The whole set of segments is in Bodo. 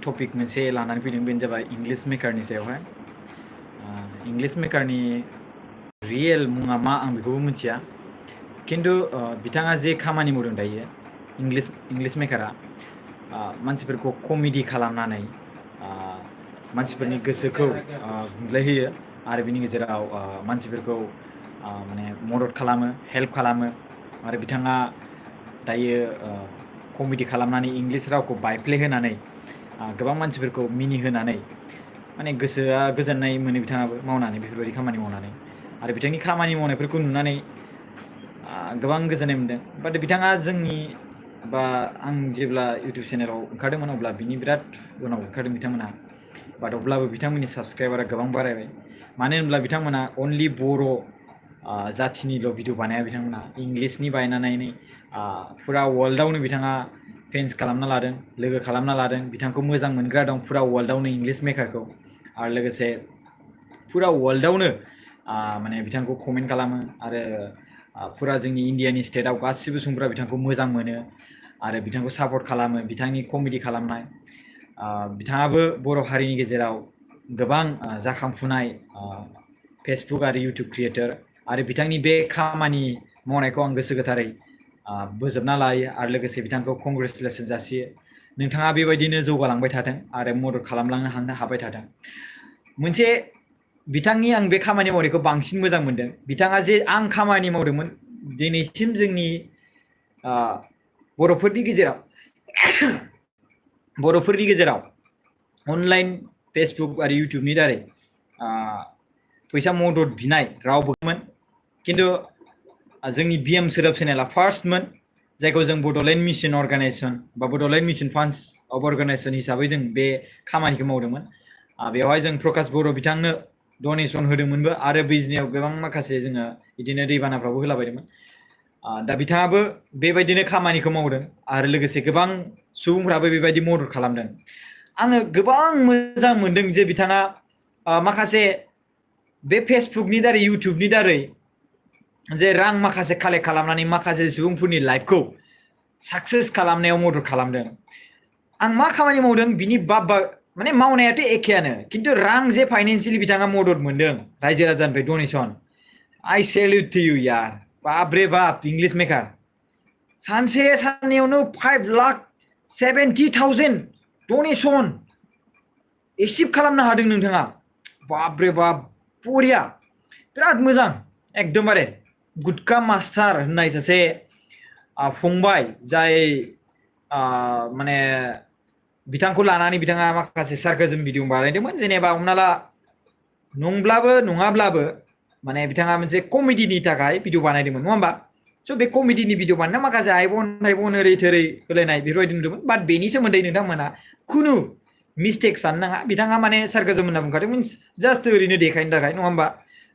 टपिक मोनसे लानानै फैदों बेनो जाबाय इंलिश मेकारनि सायावहाय इंलिश मेकारनि रियेल मुङा मा आं बेखौबो मिथिया खिन्थु बिथाङा जे खामानि मावदों दायो इंलिश मेकारा मानसिफोरखौ कमेडि खालामनानै मानसिफोरनि गोसोखौ गुंग्लायहोयो आरो बिनि गेजेराव मानसिफोरखौ माने मदद खालामो हेल्प खालामो आरो बिथाङा दायो कमेडि खालामनानै इंलिश रावखौ बायफ्लेहोनानै गोबां मानसिफोरखौ मिनिहोनानै माने गोसोआ गोजोननाय मोनो बिथाङाबो मावनानै बेफोरबायदि खामानि मावनानै आरो बिथांनि खामानि मावनायफोरखौ नुनानै गोबां गोजोननाय मोनदों बाट बिथाङा जोंनि बा आं जेब्ला इउटिउब चेनेलाव ओंखारदोंमोन अब्ला बिनि बिराद उनाव ओंखारदों बिथांमोना बाट अब्लाबो बिथांमोननि साबस्क्राइबारा गोबां बारायबाय मानो होनब्ला बिथांमोना अनलि बर' जाथिनिल' भिडिअ बानाया बिथांमोना इंलिशनि बानायनानै फुरा वर्ल्डआवनो बिथाङा फेन्स खालामना लादों लोगो खालामना लादों बिथांखौ मोजां मोनग्रा दं फुरा वर्ल्डआवनो इंलिश मेकारखौ आरो लोगोसे फुरा वर्ल्डआवनो माने बिथांखौ कमेन्ट खालामो आरो फुरा जोंनि इन्डियानि स्टेटआव गासिबो सुबुंफोरा बिथांखौ मोजां मोनो आरो बिथांखौ सापर्ट खालामो बिथांनि कमेडि खालामनाय बिथाङाबो बर' हारिनि गेजेराव गोबां जाखांफुनाय फेसबुक आरो इउटिउब क्रिएटर आरो बिथांनि बे खामानि मावनायखौ आं गोसो गोथारै बोजबना लायो आरो लोगोसे बिथांखौ कंग्रेचुलेसन जासियो नोंथाङा बेबायदिनो जौगालांबाय थाथों आरो मदद खालामलांनो हाबाय थाथों मोनसे बिथांनि आं बे खामानि मावनायखौ बांसिन मोजां मोनदों बिथाङा जे आं खामानि मावदोंमोन दिनैसिम जोंनि बर'फोरनि गेजेराव अनलाइन फेसबुक आरो इउटिउबनि दारै फैसा मदद बिनाय रावबो गैयामोन खिन्थु जोंनि बिएम सोदोब चेनेला फार्स्टमोन जायखौ जों बड'लेण्ड मिशन अर्गानाइजेसन बा बड'लेण्ड मिशन फान्ड्स अफ अर्गानाइजेसन हिसाबै जों बे खामानिखौ मावदोंमोन बेवहाय जों प्रकाश बर' बिथांनो डनेसन होदोंमोनबो आरो बिजनेयाव गोबां माखासे जोङो बिदिनो दैबानाफ्रावबो होलाबायदोंमोन दा बिथाङाबो बेबायदिनो खामानिखौ मावदों आरो लोगोसे गोबां सुबुंफ्राबो बेबायदि मदद खालामदों आङो गोबां मोजां मोनदों जे बिथाङा माखासे बे फेसबुकनि दारै इउटिउबनि दारै जे रां माखासे कालेक्ट खालामनानै माखासे सुबुंफोरनि लाइफखौ साक्सेस खालामनायाव मदद खालामदों आं मा खामानि मावदों बिनि माने मावनायाथ' एखेयानो खिन्थु रां जे फाइनेन्सियेलि बिथाङा मदद मोनदों रायजो राजानिफ्राय donation I salute to you यार बाप रे बाप इंलिश मेकार सानसे साननैयावनो 5,70,000 डनेसन एसिभ खालामनो हादों नोंथाङा बाप रे बाप बरिया बिराद मोजां एकदमबारे गुटका मास्टार होननाय सासे फंबाय जाय माने बिथांखौ लानानै बिथाङा माखासे सार्काजम भिडिअ बानायदोंमोन जेनेबा हमना ला नंब्लाबो नङाब्लाबो माने बिथाङा मोनसे कमेडिनि थाखाय भिडिअ बानायदोंमोन नङा होमबा स' बे कमेडिनि भिडिअ बानायना माखासे आइबन ओरै थोरै होलायनाय बेफोरबायदि नुदोंमोन बाट बेनि सोमोन्दै नोंथांमोना खुनु मिस्टेक साननो नाङा बिथाङा माने सार्काजम होनना बुंखादों मिन्स जास्ट ओरैनो देखायनो थाखाय नङा होमबा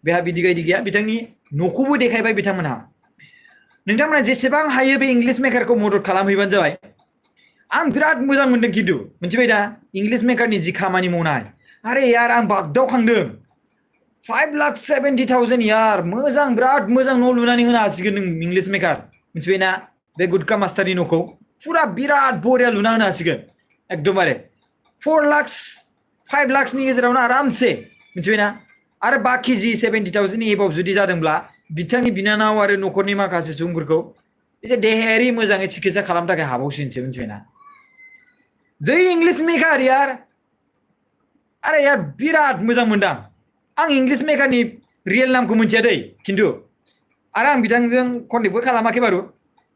बेहा बिदि बायदि गैया बिथांनि न'खौबो देखायबाय बिथांमोनहा नोंथांमोना जेसेबां हायो बे इंलिश मेकारखौ मदद खालामहैबानो जाबाय आं बिराद मोजां मोनदों खिन्थु मिथिबाय दा इंलिश मेकारनि जि खामानि मावनाय आरे यार आं बागदावखांदों 5,70,000 यार मोजां बिराद मोजां न' लुनानै होनो हासिगोन नों इंलिश मेकार मिथिबाय ना बे गुटका मास्टारनि न'खौ फुरा बिराद बरिया लुना होनो हासिगोन एकदमबारे 4 लाख 5 लाखनि गेजेरावनो आरामसे मिथिबायना आरो बाखि जि 70,000 एबाव जुदि जादोंब्ला बिथांनि बिनानाव आरो न'खरनि माखासे सुबुंफोरखौ एसे देहायारि मोजाङै चिकित्सा खालामनो थाखाय हाबावसिनसो मिथिबायना जै इंलिश मेकार यार आरे यार बिराद मोजां मोनदां आं इंलिश मेकारनि रियेल नामखौ मिथिया दै खिन्थु आरो आं बिथांजों कन्टेक्टबो खालामाखै बारु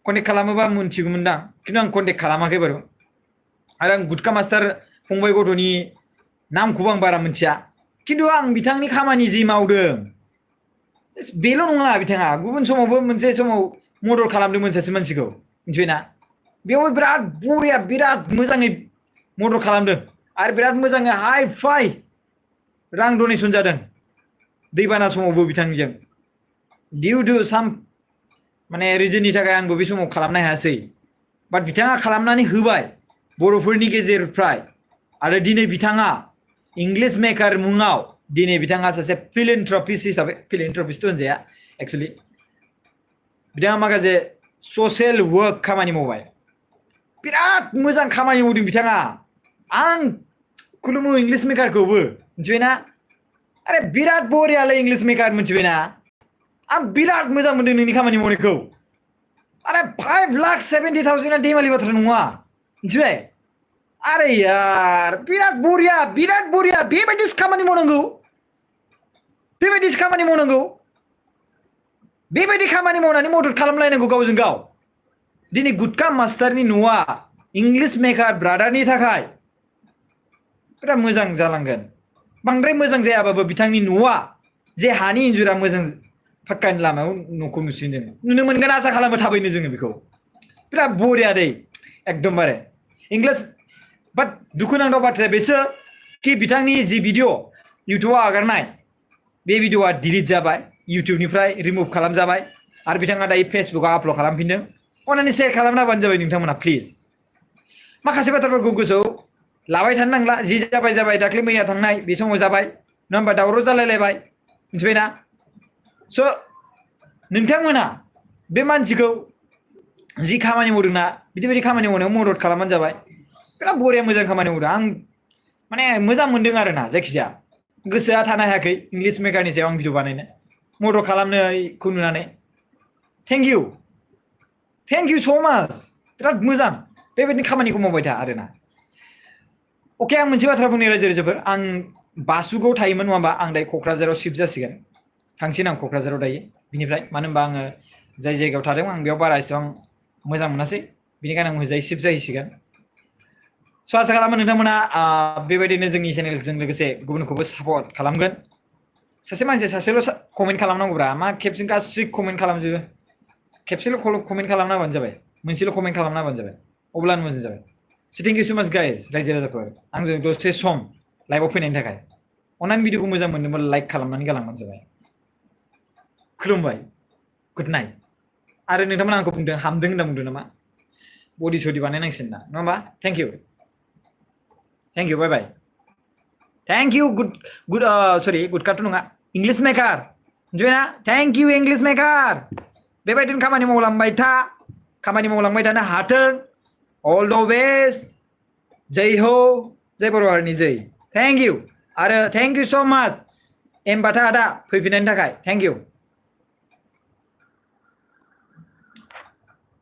कन्टेक्ट खालामोबा मिथिगौमोनदां खिन्थु आं कन्टेक्ट खालामाखै बारु आरो आं गुटका मास्टार फंबाय गथ'नि नामखौबो आं बारा मिथिया खिन्थु आं बिथांनि खामानि जि मावदों बेल' नङा बिथाङा गुबुन समावबो मोनसे समाव मदद खालामदोंमोन सासे मानसिखौ मिथिबायना बेयावबो बिराद बरिया बिराद मोजाङै मदद खालामदों आरो बिराद मोजाङै हाइ फाइ रां डनेसन जादों दैबाना समावबो बिथांजों डिउ टु साम माने रिजननि थाखाय आंबो बे समाव खालामनो हायासै बाट बिथाङा खालामनानै होबाय बर'फोरनि गेजेरनिफ्राय आरो दिनै बिथाङा इंलिश मेकार मुङाव दिनै बिथाङा सासे फिलेन्थ्रपिस्ट हिसाबै फिलेन्थ्रपिस्ट होनजाया एक्चुअलि बिथाङा माखासे ससियेल वर्क खामानि मावबाय बिराद मोजां खामानि मावदों बिथाङा आं खुलुमो इंग्लिश मेकारखौबो मिथिबायना अरे बिराद बरियालै इंग्लिश मेकार मिथिबायना आं बिराद मोजां मोनदों नोंनि खामानि मावनायखौ अरे 5,70,000 दैमालि बाथ्रा नङा मिथिबाय अरे यार बिराद बरिया बेबायदिसो खामानि मावनांगौ बेबायदि खामानि मावनानै मदद खालामलायनांगौ गावजों गाव दिनै गुटका मास्टारनि न'आ इंग्लिश मेकार ब्रादारनि थाखाय बिराद मोजां जालांगोन बांद्राय मोजां जायाबाबो बिथांनि न'आ जे हानि इन्जुरा मोजां फाक्कानि लामायाव न'खौ नुसिगोन जों नुनो मोनगोन आसा खालामो थाबैनो जोङो बेखौ बिराद बरिया दै एकदमबारे इंग्लिश बाट दुखुनांथाव बाथ्राया बेसो कि बिथांनि जि भिडिअ इउटुबाव आगारनाय बे भिडिअआ डिलीट जाबाय इउटुबनिफ्राय रिमुभ खालामजाबाय आरो बिथाङा दायो फेसबुकआव आपल'ड खालामफिनदों अन्नानै शेयार खालामना होबानो जाबाय नोंथांमोना प्लिज माखासे बाथ्राफोरखौ गोसोआव लाबाय थानो नांला जि जाबाय दाख्लै मैया थांनाय बे समाव जाबाय नङा होमबा दावराव जालायलायबाय मिथिबायना स' नोंथांमोना बे मानसिखौ जि खामानि मावदोंना बिदि खामानि मावनायाव मदद खालामबानो जाबाय बिराद बरिया मोजां खामानि मावदों आं माने मोजां मोनदों आरोना जायखिजाया गोसोआ थानो हायाखै इंग्लिश मेकारनि सायाव आं भिडिअ बानायनो मदद खालामनायखौ नुनानै थेंक इउ स' माच बिराद मोजां बेबायदिनो खामानिखौ मावबाय था आरोना अके आं मोनसे बाथ्रा बुंनो रायजो राजाफोर आं बासुगाव थायोमोन नङा होमबा आं दायो क'क्राझाराव शिफ्ट जासिगोन थांसिन आं क'क्राझाराव दायो बिनिफ्राय मानो होनबा आङो जाय जायगायाव थादों आं बेयाव बारा एसेबां मोजां मोनासै बिनिखायनो आं मोजाङै शिफ्ट जाहैसिगोन स' आसा खालामो नोंथांमोना बेबायदिनो जोंनि चेनेलजों लोगोसे गुबुनखौबो सापर्ट खालामगोन सासे मानसिया सासेल' कमेन्ट खालामनांगौब्रा मा खेबसेनो गासै कमेन्ट खालामजोबो खेबसेल' कमेन्ट खालामना होबानो जाबाय मोनसेल' कमेन्ट खालामना होबानो जाबाय अब्लानो मोजां जाबाय स' थेंक इउ स' माच गाइस रायजो राजाफोर आंजों दसे सम लाइभआव फैनायनि थाखाय अन्नानै भिडिअखौ मोजां मोनदोंबा लाइक खालामनानै गालांबानो जाबाय खुलुमबाय गुड नाइट आरो नोंथांमोना आंखौ बुंदों हामदों होनना बुंदों नामा बडि सडि बानायनांसिगोन ना नङा होमबा thank you bye bye thank you sorry गुडकाथ' नङा इंग्लिश मेकार मिथिबायना थेंक इउ इंग्लिश मेकार बेबायदिनो खामानि मावलांबाय थानो हाथों अल द बेस्ट जय हो जय बर' हारिनि जय थेंक इउ आरो थेंक इउ स' माच एमबाथा आदा फैफिननायनि थाखाय थेंक इउ